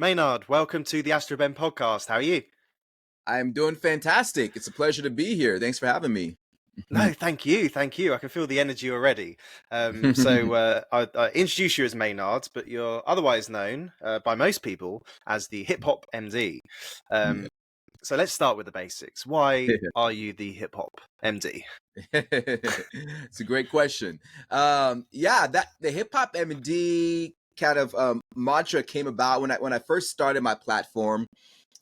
Maynard, welcome to the Astroben podcast. How are you? I'm doing fantastic. It's a pleasure to be here. Thanks for having me. No, thank you, thank you. I can feel the energy already. I introduce you as Maynard, but you're otherwise known by most people as the Hip Hop M.D. Yeah. So let's start with the basics. Why are you the Hip Hop M.D.? It's a great question. That the Hip Hop M.D. kind of mantra came about when I first started my platform.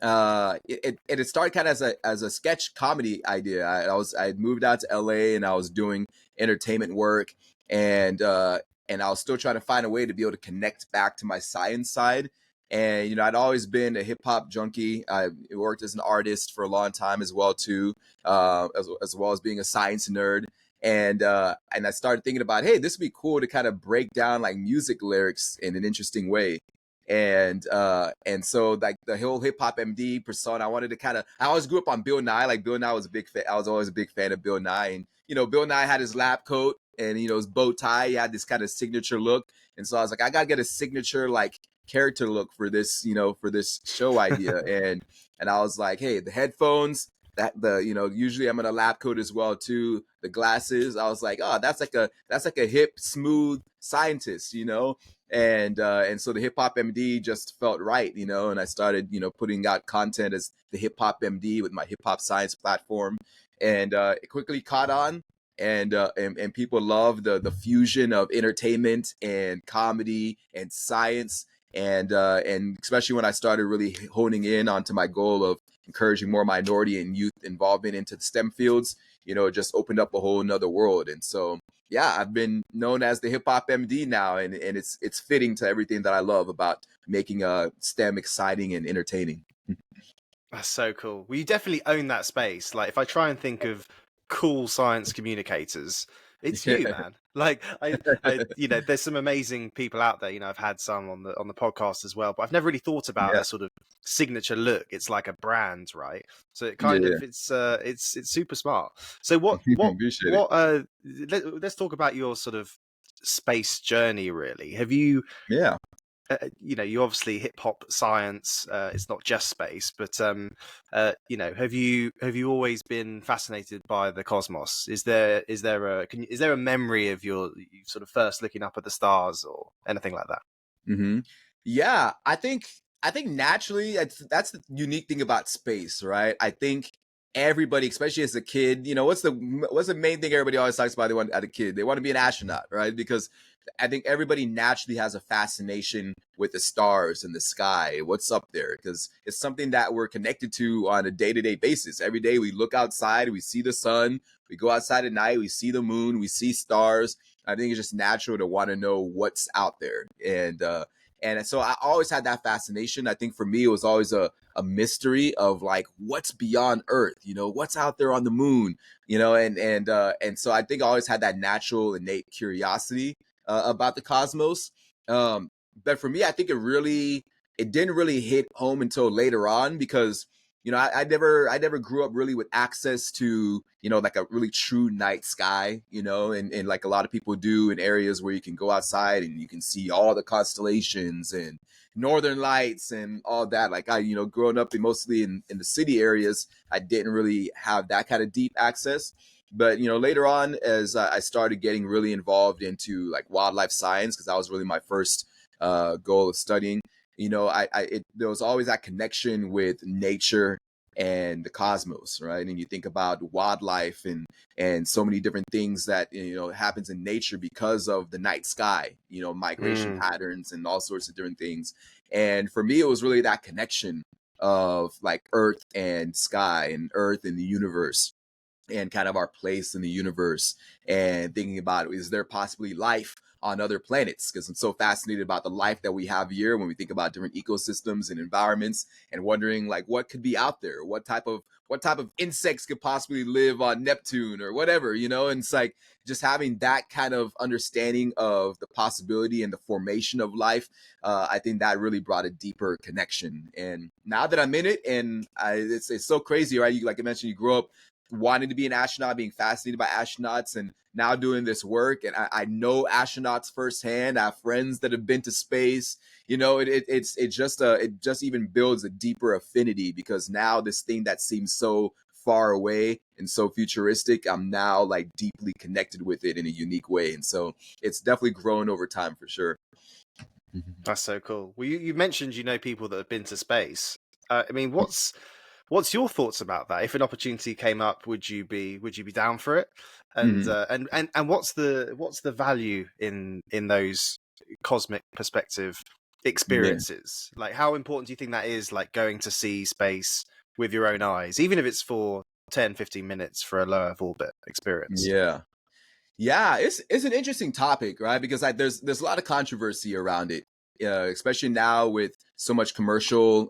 It started kind of as a sketch comedy idea. I had moved out to LA and I was doing entertainment work, and I was still trying to find a way to be able to connect back to my science side. And I'd always been a hip hop junkie. I worked as an artist for a long time as well too, as well as being a science nerd. And I started thinking about, hey, this would be cool to kind of break down like music lyrics in an interesting way. And so like the whole hip hop MD persona, I wanted to I always grew up on Bill Nye. Like Bill Nye was a big fan. I was always a big fan of Bill Nye. And Bill Nye had his lab coat and his bow tie. He had this kind of signature look. And so I was like, I gotta get a signature like character look for this, for this show idea. And I was like, hey, the headphones, usually I'm in a lab coat as well too. The glasses, I was like, oh, that's like a hip, smooth scientist. And so the Hip Hop MD just felt right, and I started, putting out content as the Hip Hop MD with my hip hop science platform. And it quickly caught on. And people love the fusion of entertainment and comedy and science. And especially when I started really honing in onto my goal of encouraging more minority and youth involvement into the STEM fields, it just opened up a whole nother world. And so, yeah, I've been known as the Hip Hop MD now, and it's fitting to everything that I love about making STEM exciting and entertaining. That's so cool. Well, you definitely own that space. Like, if I try and think of cool science communicators, it's you, man. Like, there's some amazing people out there. I've had some on the podcast as well, but I've never really thought about Yeah. a sort of signature look. It's like a brand, right? So it Yeah, kind yeah. of it's super smart. So what Appreciate it. let's talk about your sort of space journey. Really, have you? Yeah. You obviously hip hop science. It's not just space, but have you always been fascinated by the cosmos? Is there a memory of your sort of first looking up at the stars or anything like that? Hmm. Yeah, I think naturally that's the unique thing about space, right? I think everybody, especially as a kid, what's the main thing everybody always talks about? They want at a kid, they want to be an astronaut, right? Because I think everybody naturally has a fascination with the stars and the sky, what's up there, because it's something that we're connected to on a day-to-day basis. Every day we look outside, we see the sun. We go outside at night, we see the moon, we see stars. I think it's just natural to want to know what's out there. And so I always had that fascination. I think for me, it was always a mystery of like, what's beyond Earth, what's out there on the moon, and so I think I always had that natural, innate curiosity about the cosmos. But for me, I think it didn't really hit home until later on because I never grew up really with access to, like a really true night sky, and like a lot of people do in areas where you can go outside and you can see all the constellations and northern lights and all that. Like growing up mostly in the city areas, I didn't really have that kind of deep access. But later on, as I started getting really involved into like wildlife science, because that was really my first goal of studying, there was always that connection with nature and the cosmos, right? And you think about wildlife and so many different things that happens in nature because of the night sky, migration patterns and all sorts of different things. And for me, it was really that connection of like Earth and sky and Earth and the universe and kind of our place in the universe, and thinking about, is there possibly life on other planets? Because I'm so fascinated about the life that we have here when we think about different ecosystems and environments, and wondering like what could be out there, what type of insects could possibly live on Neptune or whatever, and it's like just having that kind of understanding of the possibility and the formation of life. I think that really brought a deeper connection. And now that I'm in it, and it's so crazy, right? Like I mentioned, you grow up wanting to be an astronaut, being fascinated by astronauts, and now doing this work. And I know astronauts firsthand. I have friends that have been to space. It just even builds a deeper affinity, because now this thing that seems so far away and so futuristic, I'm now like deeply connected with it in a unique way. And so it's definitely grown over time for sure. That's so cool. Well, you mentioned people that have been to space. I mean, what's your thoughts about that? If an opportunity came up, would you be down for it? And Mhm. and what's the value in those cosmic perspective Yeah. experiences? Like, how important do you think that is? Like going to see space with your own eyes, even if it's for 10, 15 minutes for a low Earth orbit experience. Yeah. Yeah, it's an interesting topic, right? Because there's a lot of controversy around it, especially now with so much commercial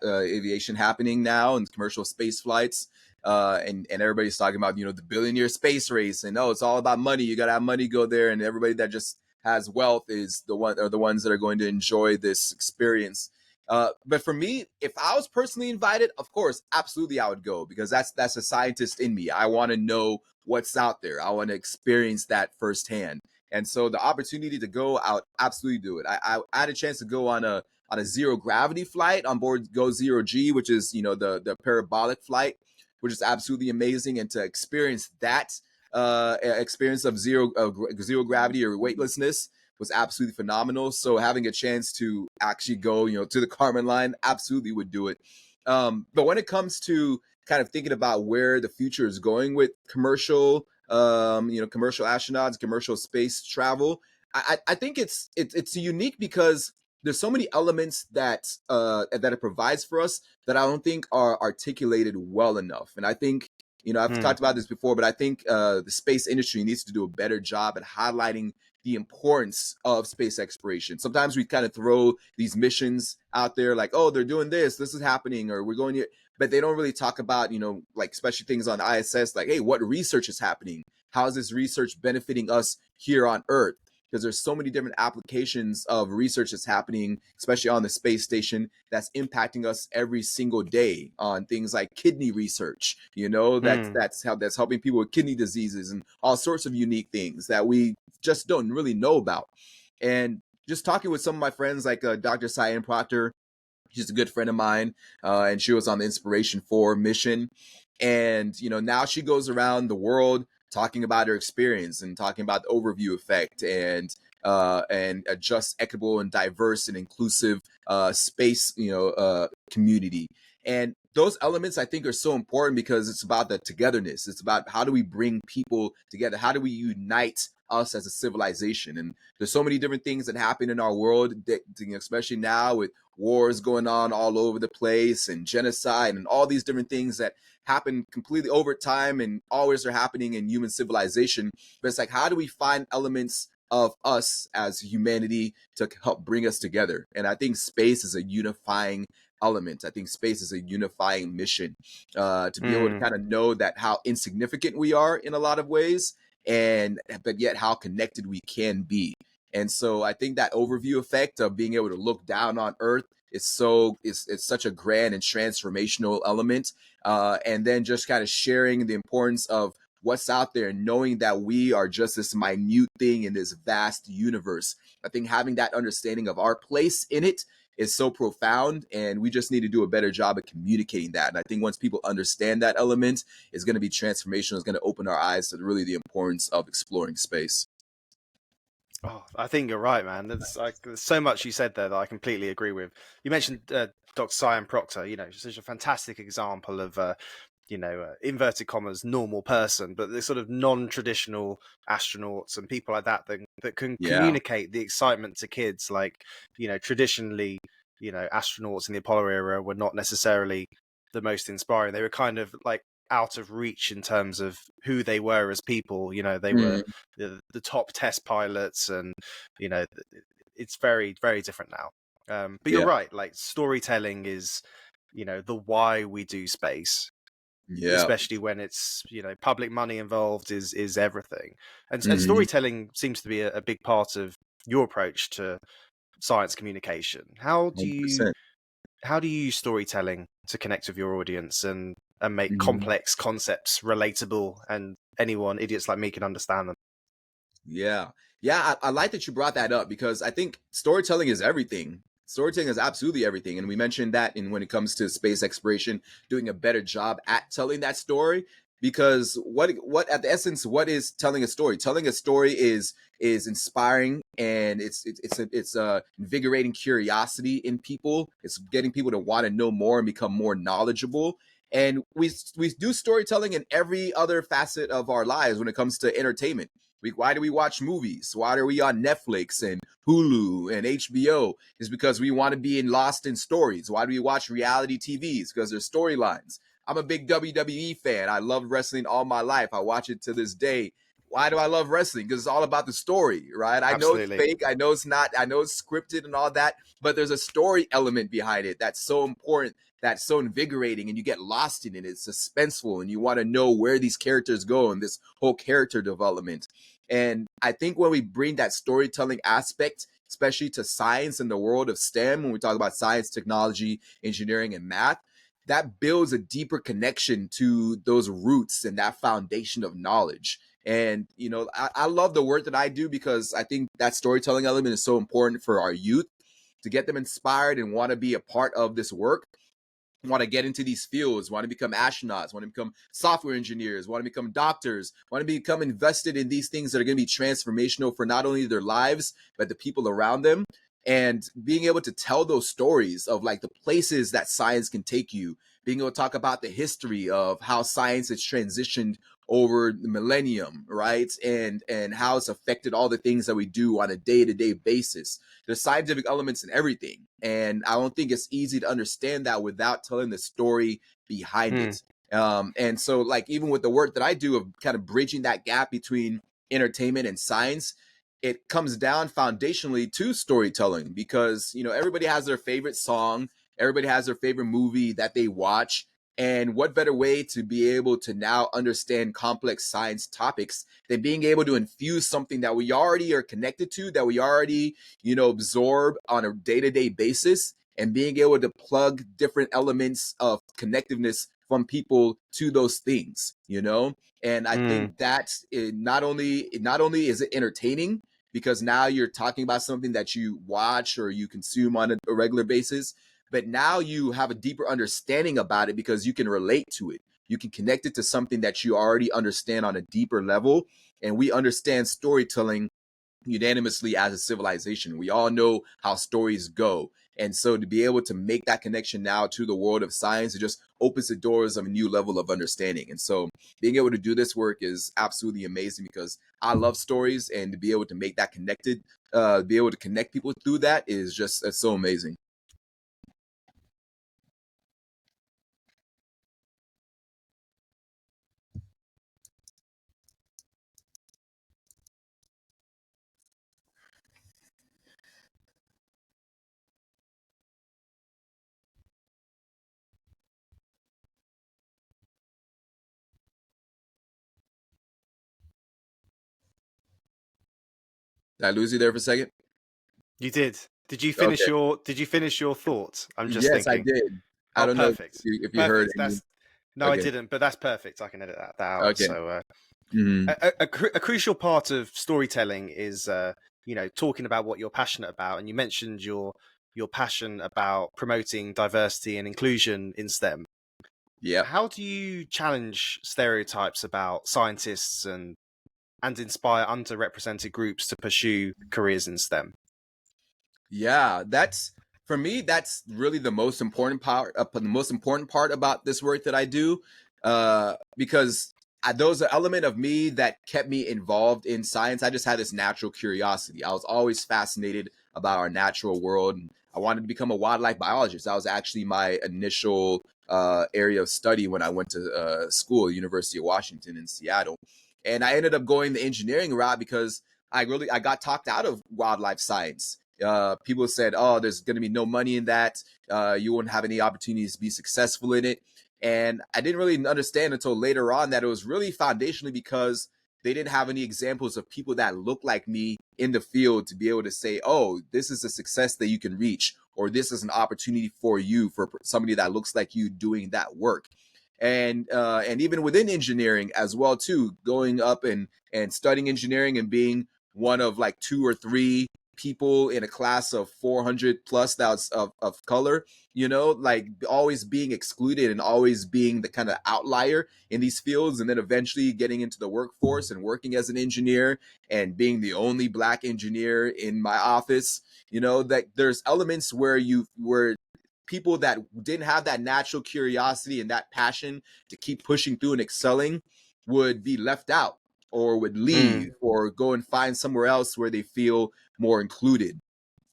aviation happening now and commercial space flights, and everybody's talking about the billionaire space race, and it's all about money. You gotta have money, go there, and everybody that just has wealth is the ones that are going to enjoy this experience. But for me, if I was personally invited, of course, absolutely I would go, because that's a scientist in me. I want to know what's out there. I want to experience that firsthand. And so the opportunity to go out, absolutely do it. I had a chance to go on a zero gravity flight on board Go Zero G, which is the parabolic flight, which is absolutely amazing. And to experience that experience of zero gravity or weightlessness was absolutely phenomenal. So having a chance to actually go to the Kármán line, absolutely would do it. But when it comes to kind of thinking about where the future is going with commercial commercial astronauts, commercial space travel, I think it's unique because there's so many elements that it provides for us that I don't think are articulated well enough. And I think I've Hmm. talked about this before, but I think the space industry needs to do a better job at highlighting the importance of space exploration. Sometimes we kind of throw these missions out there like, oh, they're doing this is happening, or we're going here, but they don't really talk about, like especially things on ISS, like, hey, what research is happening? How is this research benefiting us here on Earth? Because there's so many different applications of research that's happening, especially on the space station, that's impacting us every single day on things like kidney research. That's helping people with kidney diseases and all sorts of unique things that we just don't really know about. And just talking with some of my friends, like Dr. Cyan Proctor, she's a good friend of mine, and she was on the Inspiration 4 mission. And now she goes around the world talking about her experience and talking about the overview effect and a just, equitable, and diverse and inclusive space community. And those elements I think are so important because it's about the togetherness. It's about how do we bring people together? How do we unite us as a civilization? And there's so many different things that happen in our world, that, especially now with wars going on all over the place and genocide and all these different things that happen completely over time and always are happening in human civilization. But it's like, how do we find elements of us as humanity to help bring us together? And I think space is a unifying element. I think space is a unifying mission, to be able to kind of know that how insignificant we are in a lot of ways, but yet how connected we can be. And so I think that overview effect of being able to look down on Earth is it's such a grand and transformational element. And then just kind of sharing the importance of what's out there and knowing that we are just this minute thing in this vast universe. I think having that understanding of our place in it is so profound, and we just need to do a better job at communicating that. And I think once people understand that element, it's going to be transformational. It's going to open our eyes to really the importance of exploring space. Oh, I think you're right, man. There's so much you said there that I completely agree with. You mentioned Dr. Cyan Proctor, such a fantastic example of, inverted commas, normal person, but the sort of non-traditional astronauts and people like that can Yeah. communicate the excitement to kids. Like, traditionally, astronauts in the Apollo era were not necessarily the most inspiring. They were kind of like out of reach in terms of who they were as people. They were Mm, the top test pilots, and it's very, very different now. But you're yeah. right, like storytelling is the why we do space, Yeah. especially when it's public money involved, is everything. And Hmm. storytelling seems to be a big part of your approach to science communication. How do you 100%. use storytelling to connect with your audience and make Mhm. complex concepts relatable, and idiots like me, can understand them. Yeah. Yeah, I like that you brought that up because I think storytelling is everything. Storytelling is absolutely everything. And we mentioned that in when it comes to space exploration, doing a better job at telling that story. Because what at the essence, what is telling a story? Telling a story is inspiring, and it's invigorating curiosity in people. It's getting people to want to know more and become more knowledgeable. And we do storytelling in every other facet of our lives when it comes to entertainment. Why do we watch movies? Why are we on Netflix and Hulu and HBO? Is because we want to be lost in stories. Why do we watch reality TVs? Because there's storylines. I'm a big WWE fan. I love wrestling all my life. I watch it to this day. Why do I love wrestling? Because it's all about the story, right? I know it's Absolutely. fake. I know it's not. I know it's scripted and all that, but there's a story element behind it that's so important, that's so invigorating, and you get lost in it. It's suspenseful, and you want to know where these characters go and this whole character development. And I think when we bring that storytelling aspect, especially to science and the world of STEM, when we talk about science, technology, engineering, and math, that builds a deeper connection to those roots and that foundation of knowledge. And, I love the work that I do because I think that storytelling element is so important for our youth to get them inspired and want to be a part of this work, want to get into these fields, want to become astronauts, want to become software engineers, want to become doctors, want to become invested in these things that are going to be transformational for not only their lives, but the people around them. And being able to tell those stories of like the places that science can take you, being able to talk about the history of how science has transitioned over the millennium, right? And how it's affected all the things that we do on a day-to-day basis. There's scientific elements in everything. And I don't think it's easy to understand that without telling the story behind it. And so, like, even with the work that I do of kind of bridging that gap between entertainment and science, it comes down foundationally to storytelling because, everybody has their favorite song, everybody has their favorite movie that they watch. And what better way to be able to now understand complex science topics than being able to infuse something that we already are connected to, that we already, absorb on a day-to-day basis, and being able to plug different elements of connectiveness from people to those things. And I think that not only is it entertaining because now you're talking about something that you watch or you consume on a regular basis, but now you have a deeper understanding about it because you can relate to it. You can connect it to something that you already understand on a deeper level. And we understand storytelling unanimously as a civilization. We all know how stories go. And so to be able to make that connection now to the world of science, it just opens the doors of a new level of understanding. And so being able to do this work is absolutely amazing because I love stories, and to be able to make that connected, be able to connect people through that is just it's so amazing. Did I lose you there for a second? You did. Did you finish Okay. your Did you finish your thoughts? I'm just Yes, I thinking. did. I Oh, don't know if perfect. you heard Perfect. any. No, I Okay. didn't, but that's perfect. I can edit that out. Okay. So, Mhm. a crucial part of storytelling is, talking about what you're passionate about. And you mentioned your passion about promoting diversity and inclusion in STEM. Yep. How do you challenge stereotypes about scientists and inspire underrepresented groups to pursue careers in STEM? Yeah, that's for me. That's really the most important part. The most important part about this work that I do, because those are element of me that kept me involved in science. I just had this natural curiosity. I was always fascinated about our natural world, and I wanted to become a wildlife biologist. That was actually my initial area of study when I went to school, University of Washington in Seattle, and I ended up going the engineering route because I got talked out of wildlife science. People said, "Oh, there's going to be no money in that. You won't have any opportunities to be successful in it." And I didn't really understand until later on that it was really foundationally because they didn't have any examples of people that look like me in the field to be able to say, "Oh, this is a success that you can reach," or this is an opportunity for you, for somebody that looks like you doing that work. And even within engineering as well too, going up and studying engineering and being one of like 2 or 3 people in a class of 400 plus that's of color, like always being excluded and always being the kind of outlier in these fields, and then eventually getting into the workforce and working as an engineer and being the only Black engineer in my office. That there's elements where people that didn't have that natural curiosity and that passion to keep pushing through and excelling would be left out, or would leave, or go and find somewhere else where they feel more included.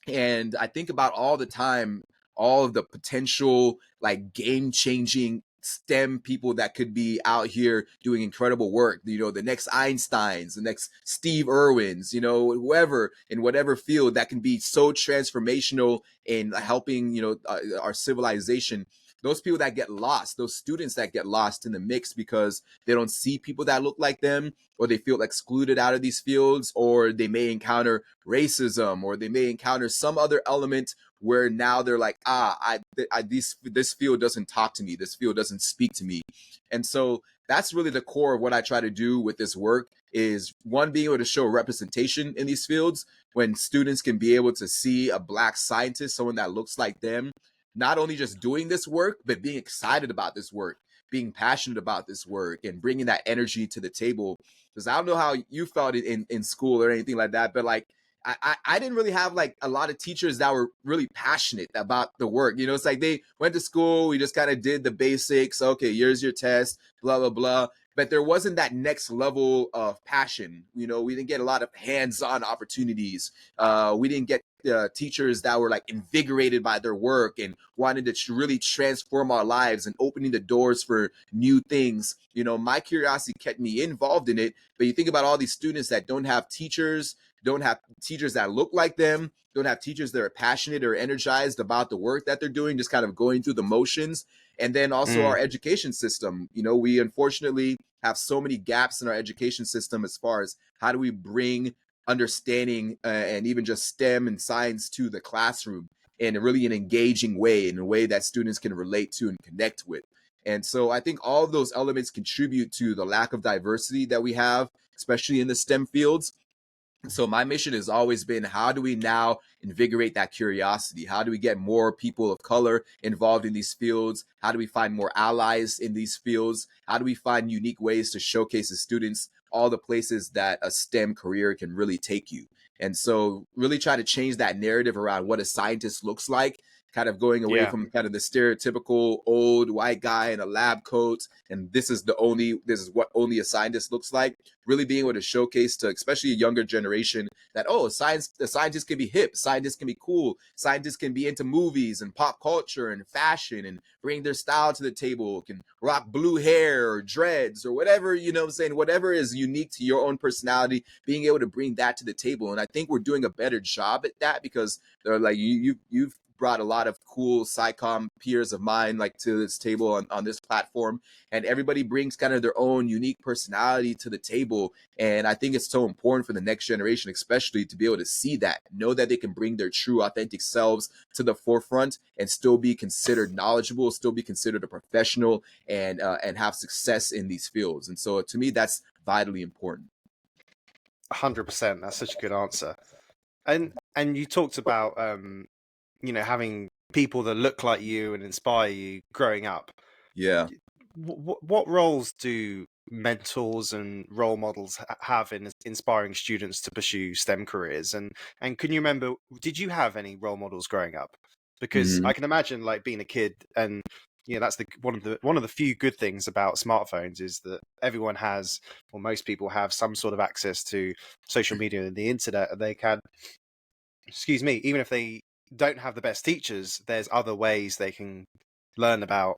And I think about all the time, all of the potential like game changing STEM people that could be out here doing incredible work. The next Einsteins, the next Steve Irwins, whoever in whatever field that can be so transformational in helping, our civilization. Those people that get lost, those students that get lost in the mix because they don't see people that look like them, or they feel excluded out of these fields, or they may encounter racism, or they may encounter some other element where now they're like, this field doesn't talk to me, this field doesn't speak to me. And so that's really the core of what I try to do with this work, is one, being able to show representation in these fields, when students can be able to see a Black scientist, someone that looks like them, not only just doing this work, but being excited about this work, being passionate about this work, and bringing that energy to the table. Because I don't know how you felt in school or anything like that, but like I didn't really have like a lot of teachers that were really passionate about the work. It's like they went to school, we just kind of did the basics. Okay, here's your test, blah, blah, blah. But there wasn't that next level of passion. We didn't get a lot of hands-on opportunities. We didn't get teachers that were like invigorated by their work and wanted to really transform our lives and opening the doors for new things. My curiosity kept me involved in it. But you think about all these students that don't have teachers that look like them, don't have teachers that are passionate or energized about the work that they're doing, just kind of going through the motions. And then also our education system. We unfortunately have so many gaps in our education system as far as how do we bring understanding and even just STEM and science to the classroom in a really an engaging way, in a way that students can relate to and connect with. And so I think all of those elements contribute to the lack of diversity that we have, especially in the STEM fields. So my mission has always been, how do we now invigorate that curiosity? How do we get more people of color involved in these fields? How do we find more allies in these fields? How do we find unique ways to showcase the students all the places that a STEM career can really take you? And so really try to change that narrative around what a scientist looks like, kind of going away from kind of the stereotypical old white guy in a lab coat, and this is what only a scientist looks like. Really being able to showcase to especially a younger generation that, the scientists can be hip, scientists can be cool, scientists can be into movies and pop culture and fashion and bring their style to the table, can rock blue hair or dreads or whatever, whatever is unique to your own personality, being able to bring that to the table. And I think we're doing a better job at that, because they're like, you've brought a lot of cool SciComm peers of mine like to this table on this platform, and everybody brings kind of their own unique personality to the table. And I think it's so important for the next generation, especially, to be able to see that, know that they can bring their true authentic selves to the forefront and still be considered knowledgeable, still be considered a professional, and have success in these fields. And so to me, that's vitally important. 100%. That's such a good answer. And you talked about having people that look like you and inspire you growing up. Yeah. What roles do mentors and role models have in inspiring students to pursue STEM careers? And can you remember, did you have any role models growing up? Because I can imagine, like, being a kid, and that's one of the few good things about smartphones is that everyone has, or most people have, some sort of access to social media and the internet, and they can, even if they don't have the best teachers, there's other ways they can learn about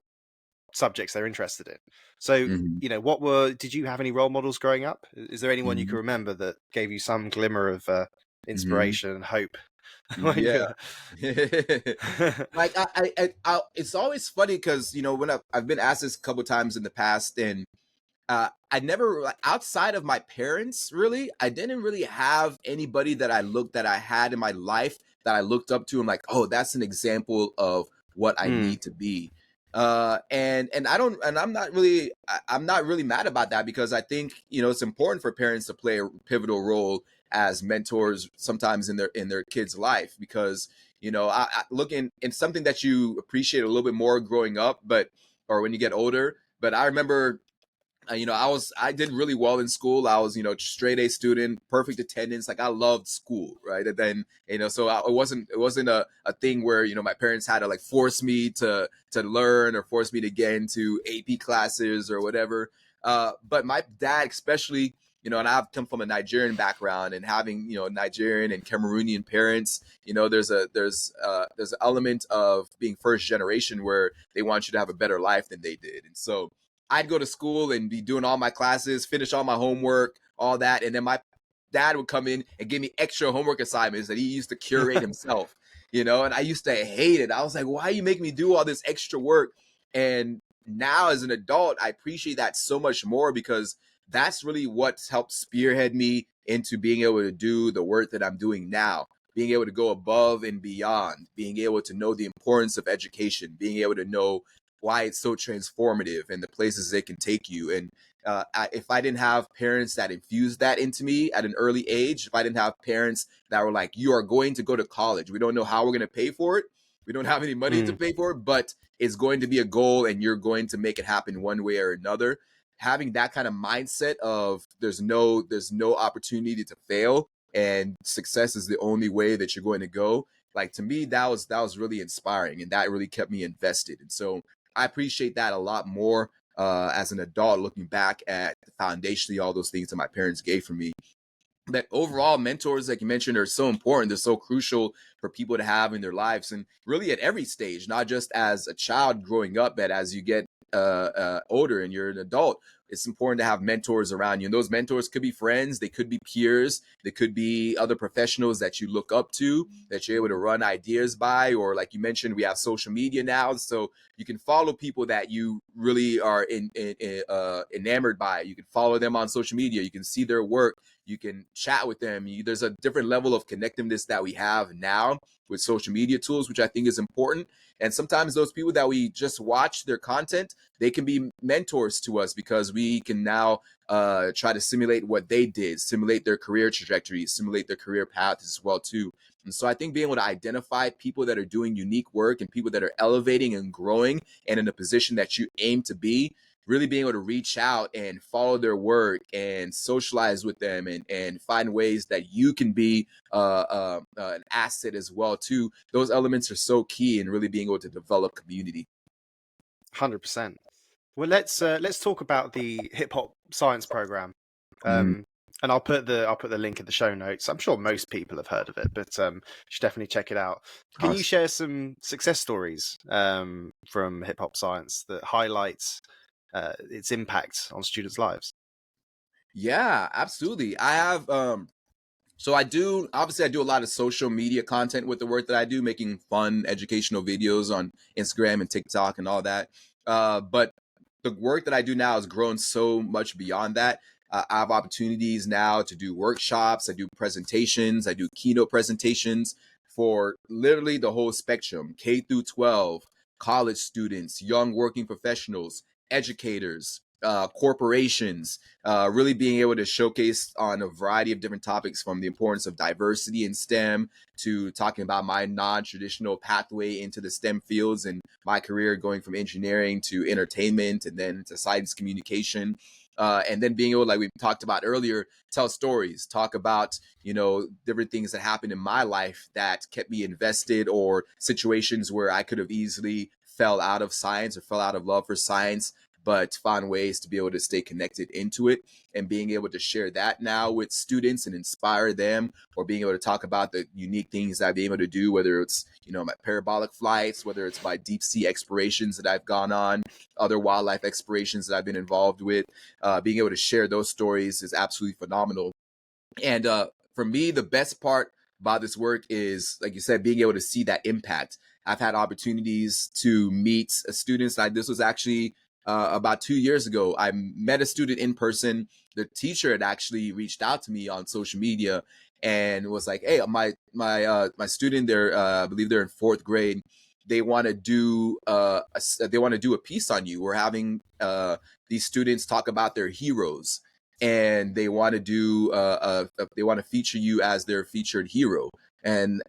subjects they're interested in. So, did you have any role models growing up? Is there anyone you can remember that gave you some glimmer of inspiration and hope? Yeah. Like it's always funny because, when I've been asked this a couple times in the past, and I never, like, outside of my parents, really, I didn't really have anybody that I had in my life that I looked up to. I'm like, oh, that's an example of what I Mm. need to be. And I'm not really I'm not really mad about that, because I think, you know, it's important for parents to play a pivotal role as mentors sometimes in their kids' life, because, you know, I look in something that you appreciate a little bit more growing up, but or when you get older. But I remember, you know, I did really well in school. I was, you know, straight A student, perfect attendance. Like, I loved school, right? And then, you know, so it wasn't a thing where, you know, my parents had to like force me to learn or force me to get into AP classes or whatever. But my dad, especially, you know, and I've come from a Nigerian background, and having, you know, Nigerian and Cameroonian parents, you know, there's an element of being first generation where they want you to have a better life than they did. And so I'd go to school and be doing all my classes, finish all my homework, all that. And then my dad would come in and give me extra homework assignments that he used to curate himself, you know, and I used to hate it. I was like, why you make me do all this extra work? And now as an adult, I appreciate that so much more, because that's really what's helped spearhead me into being able to do the work that I'm doing now, being able to go above and beyond, being able to know the importance of education, being able to know why it's so transformative and the places it can take you. And if I didn't have parents that infused that into me at an early age, if I didn't have parents that were like, you are going to go to college, we don't know how we're going to pay for it, we don't have any money to pay for it, but it's going to be a goal and you're going to make it happen one way or another. Having that kind of mindset of there's no opportunity to fail, and success is the only way that you're going to go. Like, to me, that was really inspiring, and that really kept me invested. And so I appreciate that a lot more as an adult, looking back at foundationally all those things that my parents gave for me. But overall, mentors, like you mentioned, are so important. They're so crucial for people to have in their lives, and really at every stage, not just as a child growing up, but as you get older and you're an adult. It's important to have mentors around you, and those mentors could be friends, they could be peers, they could be other professionals that you look up to, that you're able to run ideas by. Or like you mentioned, we have social media now, so you can follow people that you really are enamored by. You can follow them on social media, you can see their work, you can chat with them. There's a different level of connectiveness that we have now with social media tools, which I think is important. And sometimes those people that we just watch their content, they can be mentors to us, because we can now try to simulate what they did, simulate their career trajectory, simulate their career paths as well too. And so I think being able to identify people that are doing unique work and people that are elevating and growing and in a position that you aim to be, really being able to reach out and follow their work and socialize with them, and find ways that you can be an asset as well too. Those elements are so key in really being able to develop community. 100%. Well, let's talk about the hip hop science program. Mm, And I'll put the link in the show notes. I'm sure most people have heard of it, but you should definitely check it out. Can you awesome. share some success stories from hip hop science that highlights its impact on students' lives? Yeah, absolutely. I have so I do, obviously I do a lot of social media content with the work that I do, making fun educational videos on Instagram and TikTok and all that. But the work that I do now has grown so much beyond that. I have opportunities now to do workshops, I do presentations, I do keynote presentations for literally the whole spectrum, K through 12, college students, young working professionals, educators, corporations, really being able to showcase on a variety of different topics, from the importance of diversity in STEM to talking about my non-traditional pathway into the STEM fields and my career going from engineering to entertainment and then to science communication. And then being able, like we talked about earlier, tell stories, talk about, you know, different things that happened in my life that kept me invested, or situations where I could have easily fell out of science or fell out of love for science, but find ways to be able to stay connected into it, and being able to share that now with students and inspire them, or being able to talk about the unique things that I've been able to do, whether it's, you know, my parabolic flights, whether it's my deep sea explorations that I've gone on, other wildlife explorations that I've been involved with. Being able to share those stories is absolutely phenomenal. And for me, the best part about this work is, like you said, being able to see that impact. I've had opportunities to meet students. Like, this was actually about 2 years ago. I met a student in person. The teacher had actually reached out to me on social media, and was like, hey, my student, they're I believe they're in 4th grade. They want to do a piece on you. We're having these students talk about their heroes, and they want to do they want to feature you as their featured hero. And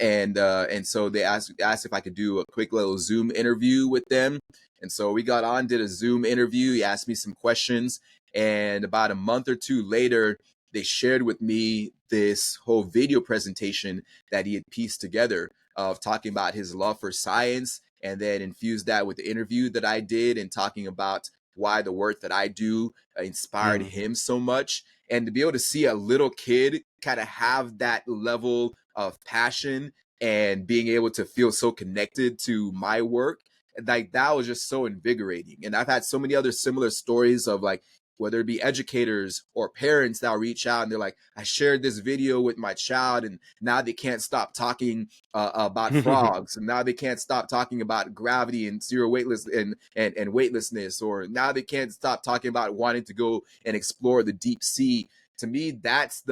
so they asked if I could do a quick little Zoom interview with them. And so we got on, did a Zoom interview. He asked me some questions, and about a month or two later, they shared with me this whole video presentation that he had pieced together of talking about his love for science, and then infused that with the interview that I did and talking about why the work that I do inspired him so much. And to be able to see a little kid kind of have that level of passion and being able to feel so connected to my work, like that was just so invigorating. And I've had so many other similar stories of like, whether it be educators or parents that reach out and they're like, I shared this video with my child and now they can't stop talking about frogs, and now they can't stop talking about gravity and zero weightless and weightlessness, or now they can't stop talking about wanting to go and explore the deep sea. To me, that's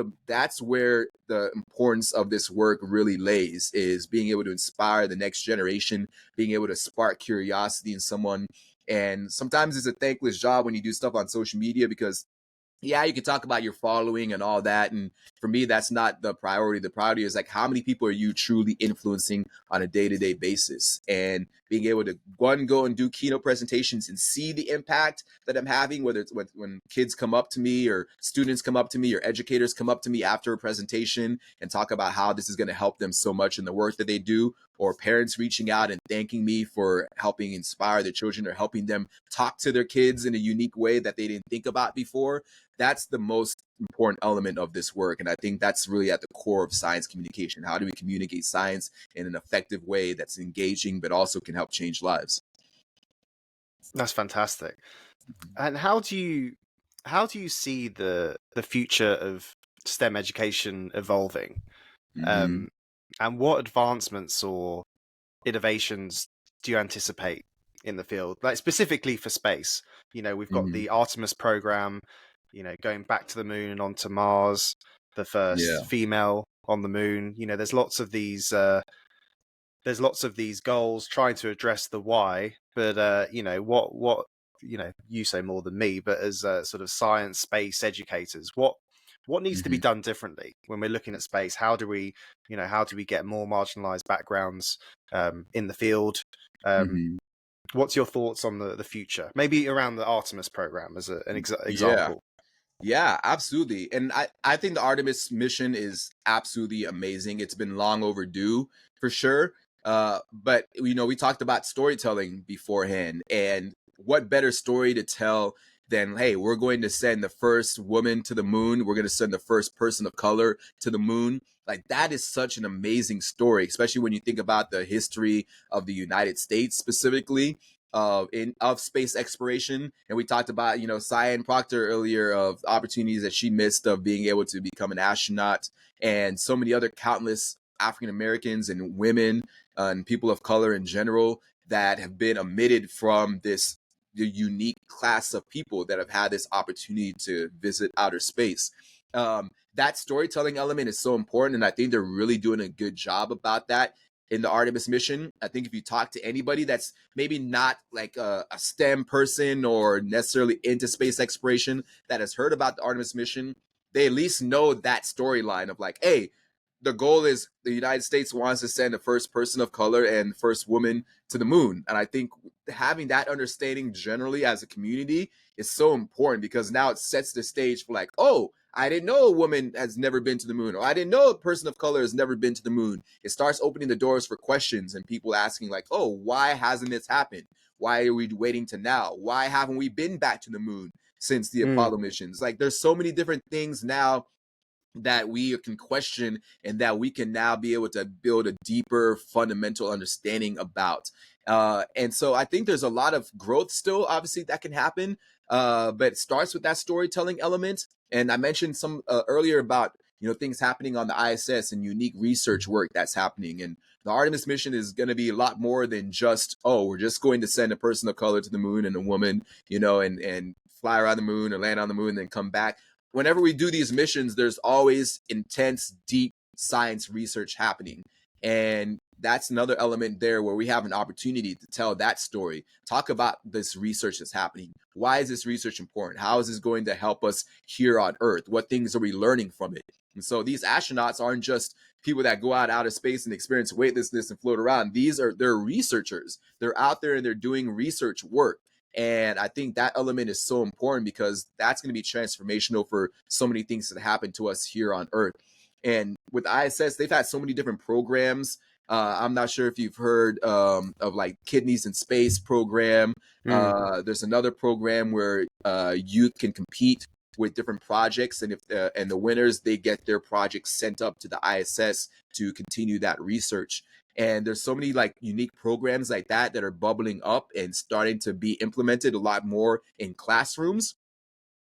where the importance of this work really lays, is being able to inspire the next generation, being able to spark curiosity in someone. And sometimes it's a thankless job when you do stuff on social media, because yeah, you can talk about your following and all that. And for me, that's not the priority. The priority is like, how many people are you truly influencing on a day-to-day basis? And being able to go and do keynote presentations and see the impact that I'm having, whether it's when kids come up to me or students come up to me or educators come up to me after a presentation and talk about how this is going to help them so much in the work that they do, or parents reaching out and thanking me for helping inspire their children or helping them talk to their kids in a unique way that they didn't think about before. That's the most important element of this work. And I think that's really at the core of science communication. How do we communicate science in an effective way that's engaging, but also can help change lives? That's fantastic. And how do you see the future of STEM education evolving? Mm-hmm. And what advancements or innovations do you anticipate in the field, like specifically for space? We've got Mm-hmm. the Artemis program, going back to the moon and onto Mars, the Yeah. first female on the moon. There's lots of these goals trying to address the why, but what you say more than me, but as sort of science space educators, what needs to be Mm-hmm. done differently when we're looking at space? How do we get more marginalized backgrounds in the field? Mm-hmm. What's your thoughts on the future, maybe around the Artemis program as an Yeah. example? Yeah, absolutely. And I think the Artemis mission is absolutely amazing. It's been long overdue for sure. But we talked about storytelling beforehand, and what better story to tell than, hey, we're going to send the first woman to the moon. We're going to send the first person of color to the moon. Like, that is such an amazing story, especially when you think about the history of the United States specifically of space exploration. And we talked about Cyan Proctor earlier, of opportunities that she missed of being able to become an astronaut, and so many other countless African Americans and women and people of color in general that have been omitted from this the unique class of people that have had this opportunity to visit outer space. That storytelling element is so important, and I think they're really doing a good job about that in the Artemis mission. I think if you talk to anybody that's maybe not like a STEM person or necessarily into space exploration that has heard about the Artemis mission, they at least know that storyline of like, hey, the goal is the United States wants to send the first person of color and first woman to the moon. And I think having that understanding generally as a community is so important, because now it sets the stage for like, oh, I didn't know a woman has never been to the moon, or I didn't know a person of color has never been to the moon. It starts opening the doors for questions and people asking like, oh, why hasn't this happened? Why are we waiting to now? Why haven't we been back to the moon since the Apollo missions? Like, there's so many different things now that we can question, and that we can now be able to build a deeper fundamental understanding about. And so I think there's a lot of growth still, obviously, that can happen. But it starts with that storytelling element. And I mentioned some earlier about things happening on the ISS and unique research work that's happening. And the Artemis mission is going to be a lot more than just, oh, we're just going to send a person of color to the moon and a woman, and fly around the moon or land on the moon and then come back. Whenever we do these missions, there's always intense, deep science research happening. And that's another element there where we have an opportunity to tell that story, talk about this research that's happening. Why is this research important? How is this going to help us here on Earth? What things are we learning from it? And so these astronauts aren't just people that go out outer space and experience weightlessness and float around. They're researchers. They're out there and they're doing research work. And I think that element is so important because that's going to be transformational for so many things that happen to us here on Earth. And with ISS, they've had so many different programs. I'm not sure if you've heard of like Kidneys in Space program. There's another program where youth can compete with different projects, and if and the winners, they get their projects sent up to the ISS to continue that research. And there's so many like unique programs like that that are bubbling up and starting to be implemented a lot more in classrooms.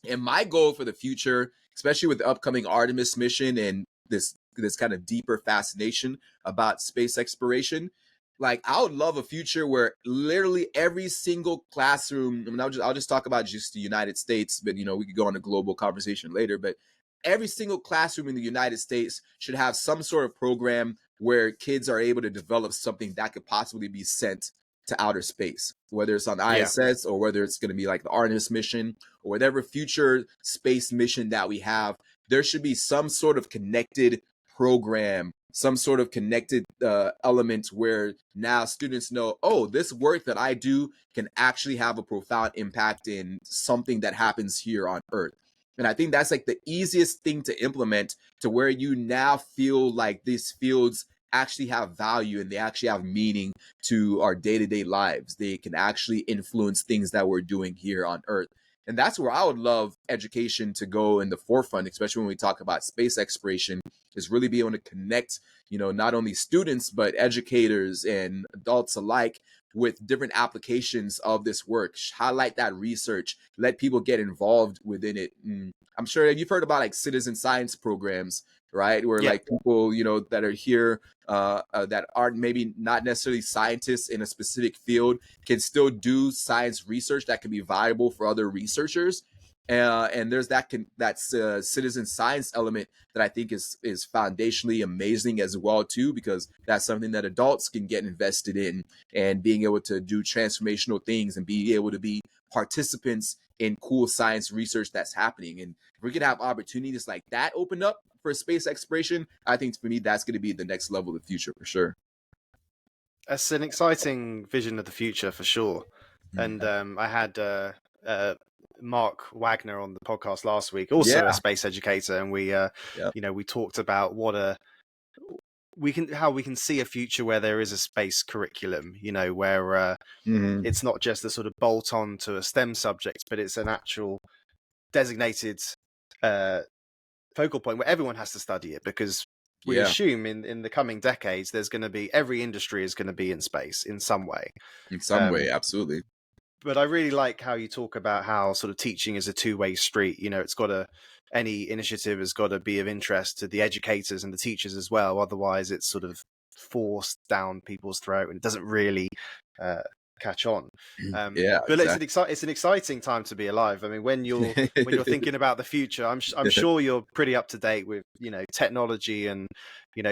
And my goal for the future, especially with the upcoming Artemis mission and this kind of deeper fascination about space exploration, like I would love a future where literally every single classroom, I mean, I'll just talk about just the United States, but we could go on a global conversation later, but every single classroom in the United States should have some sort of program where kids are able to develop something that could possibly be sent to outer space, whether it's on ISS or whether it's going to be like the Artemis mission or whatever future space mission that we have. There should be some sort of connected program, some sort of connected element where now students know, oh, this work that I do can actually have a profound impact in something that happens here on Earth. And I think that's like the easiest thing to implement, to where you now feel like these fields actually have value and they actually have meaning to our day-to-day lives. They can actually influence things that we're doing here on Earth. And that's where I would love education to go in the forefront, especially when we talk about space exploration, is really be able to connect, not only students, but educators and adults alike with different applications of this work, highlight that research, let people get involved within it. I'm sure you've heard about like citizen science programs, right? Where like people, that are here that aren't maybe not necessarily scientists in a specific field can still do science research that can be valuable for other researchers. And there's that citizen science element that I think is foundationally amazing as well too, because that's something that adults can get invested in, and being able to do transformational things and be able to be participants in cool science research that's happening. And if we could have opportunities like that open up for space exploration, I think for me that's going to be the next level of the future for sure. That's an exciting vision of the future for sure. And I had Mark Wagner on the podcast last week, also a space educator, and we we talked about how we can see a future where there is a space curriculum, where it's not just a sort of bolt on to a STEM subject, but it's an actual designated focal point where everyone has to study it, because we assume in the coming decades there's going to be, every industry is going to be in space in some way. Absolutely. But I really like how you talk about how sort of teaching is a two-way street. It's got to, any initiative has got to be of interest to the educators and the teachers as well. Otherwise, it's sort of forced down people's throat and it doesn't really catch on. But exactly. It's an exciting time to be alive. I mean, when you're thinking about the future, I'm sure you're pretty up to date with technology and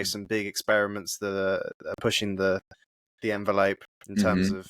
some big experiments that are pushing the envelope in terms of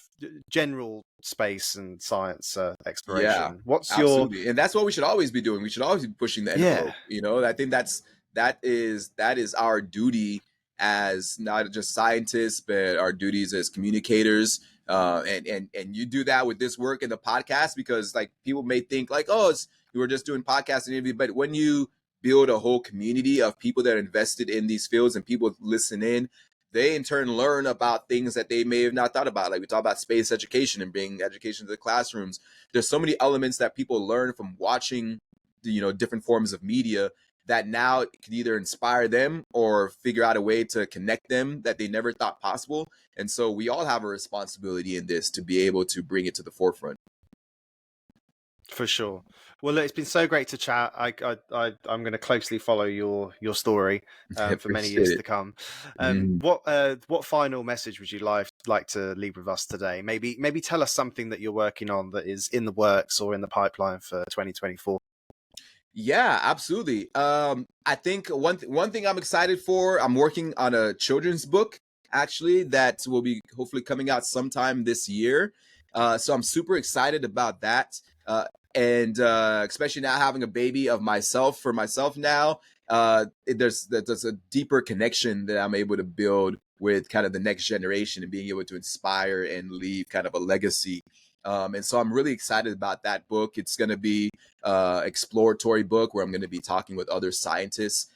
general space and science exploration. What's absolutely. And that's what we should always be doing. We should always be pushing the envelope. I think that is our duty as not just scientists, but our duties as communicators. And you do that with this work in the podcast, because like people may think like, oh, you were just doing podcasts and interview, but when you build a whole community of people that are invested in these fields and people listen in, they in turn learn about things that they may have not thought about. Like we talk about space education and bringing education to the classrooms. There's so many elements that people learn from watching, different forms of media, that now can either inspire them or figure out a way to connect them that they never thought possible. And so we all have a responsibility in this to be able to bring it to the forefront. For sure. Well, look, it's been so great to chat. I'm going to closely follow your story for many years to come. What final message would you like to leave with us today? Maybe tell us something that you're working on that is in the works or in the pipeline for 2024. Yeah, absolutely. I think one thing I'm excited for, I'm working on a children's book actually that will be hopefully coming out sometime this year. So I'm super excited about that. And especially now having a baby of myself for myself now, there's a deeper connection that I'm able to build with kind of the next generation and being able to inspire and leave kind of a legacy. And so I'm really excited about that book. It's going to be exploratory book where I'm going to be talking with other scientists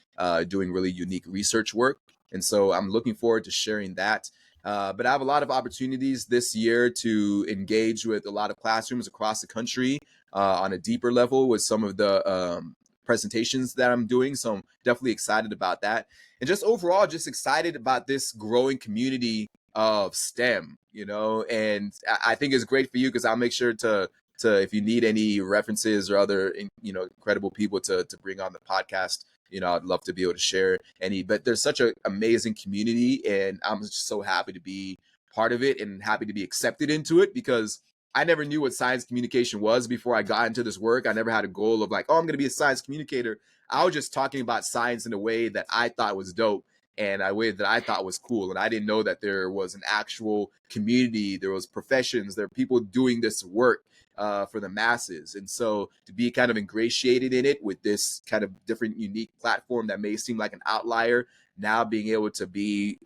doing really unique research work. And so I'm looking forward to sharing that. But I have a lot of opportunities this year to engage with a lot of classrooms across the country on a deeper level with some of the presentations that I'm doing. So I'm definitely excited about that. And just overall, just excited about this growing community of STEM, you know, and I think it's great for you because I'll make sure to if you need any references or other incredible people to bring on the podcast, I'd love to be able to share any. But there's such an amazing community, and I'm just so happy to be part of it and happy to be accepted into it because I never knew what science communication was before I got into this work. I never had a goal of like, oh, I'm going to be a science communicator. I was just talking about science in a way that I thought was dope and a way that I thought was cool. And I didn't know that there was an actual community, there was professions, there are people doing this work for the masses. And so to be kind of ingratiated in it with this kind of different, unique platform that may seem like an outlier, now being able to be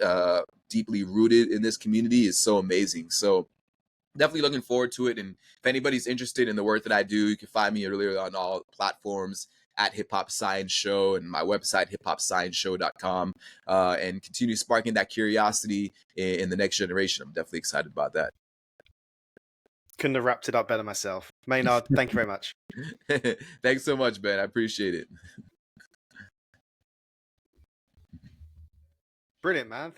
deeply rooted in this community is so amazing. So definitely looking forward to it. And if anybody's interested in the work that I do, you can find me really on all platforms at Hip Hop Science Show and my website, hiphopscienceshow.com, and continue sparking that curiosity in the next generation. I'm definitely excited about that. Couldn't have wrapped it up better myself. Maynard, thank you very much. Thanks so much, Ben. I appreciate it. Brilliant, man. Thank